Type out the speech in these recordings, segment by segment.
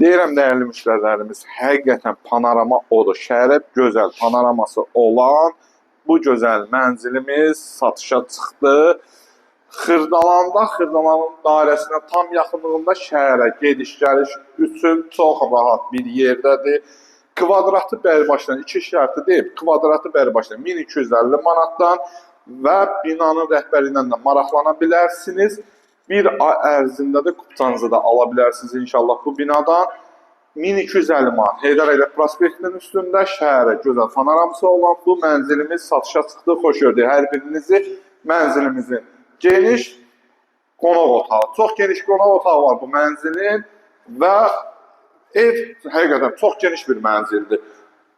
Deyirəm dəyərli müştərilərimiz, həqiqətən panorama odur. Şəhərə gözəl panoraması olan bu gözəl mənzilimiz satışa çıxdı. Xırdalanın dairəsinə tam yaxınlığında şəhərə gediş-gəliş üçün çox rahat bir yerdədir. Kvadratı bərbaşdan, 2 şərti deyib, kvadratı bərbaşdan 1250 manatdan və binanın rəhbəri ilə də maraqlana bilərsiniz. Bir ay ərzində də kupçanızı da ala bilərsiniz inşallah bu binadan. 1250 manat Heydər Əliyev prospektinin üstündə şəhərə gözəl panoraması olan bu mənzilimiz satışa çıxdı. Xoş gördük hər birinizi. Mənzilimizin geniş qonaq otağı, çox geniş qonaq otağı var bu mənzilin və ev həqiqətən çox geniş bir mənzildir.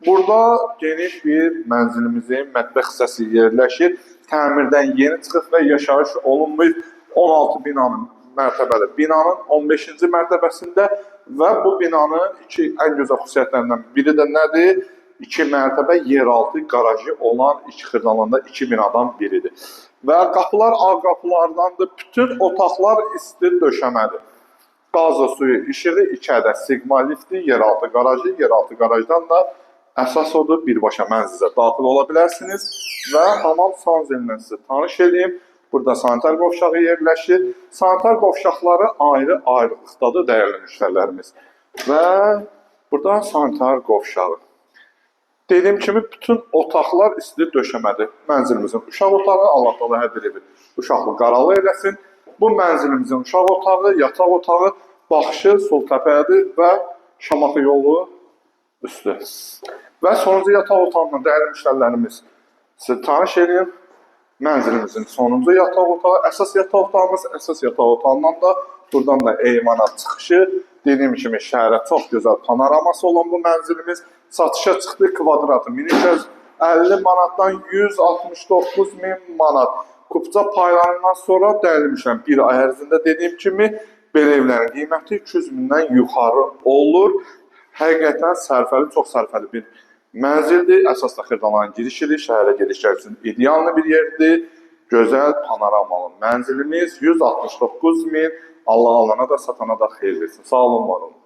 Burada geniş bir mənzilimizin mətbəx hissəsi yerləşir. Təmirdən yeni çıxıb və yaşayış olunmuş 16 binanın mərtəbəli. Binanın 15-ci mərtəbəsində və bu binanın ən gözəl xüsusiyyətlərindən biri də nədir? 2 mərtəbə yeraltı qarajı olan Xırdalanda 2 binadan biridir. Və qapılar ağ qapılardandır. Bütün otaqlar isti döşəmədir. Qazı, suyu, işığı 2 ədəd Sigma lifti, yeraltı qarajı, yeraltı qarajdan da əsas odur, birbaşa mənzilə daxil ola bilərsiniz və hamam sanzelindən sizə tanış edeyim. Burada sanitar qovşağı yerləşir. Sanitar qovşaqları ayrı-ayrılıqdadır dəyərli müştərilərimiz. Və burada sanitar qovşağı. Dediyim kimi bütün otaqlar isti döşəmədir. Mənzilimizin uşaq otağı, Allah da hər biri uşaqlı qaralı eləsin. Bu mənzilimizin uşaq otağı, yataq otağı, baxışı sol təpədir və Şamaxı yolu üstü. Və sonuncu yataq otağından dəyərli müştərilərimiz sizə tanış edeyim. Mənzilimizin sonuncu yataq otağı, əsas yataq otağımız, əsas yataq otağından da buradan da eymana çıxışı. Dediyim kimi şəhərə çox gözəl panoraması olan bu mənzilimiz satışa çıxdı. Kvadratı 1250 manatdan 169 min manat. Kupça paylarından sonra dəyərlimişəm. Bir ay ərzində dediyim kimi belə evlərin qiyməti 200 mindən yuxarı olur. Həqiqətən sərfəli, çox sərfəli bir mənzildir. Əsas da Xırdalanın girişidir. Şəhərə gedişlər üçün ideallı bir yerdir. Gözəl panoramalı mənzilimiz 169 min. Allah alana da satana da xeyir versin. Sağ olun, var olun.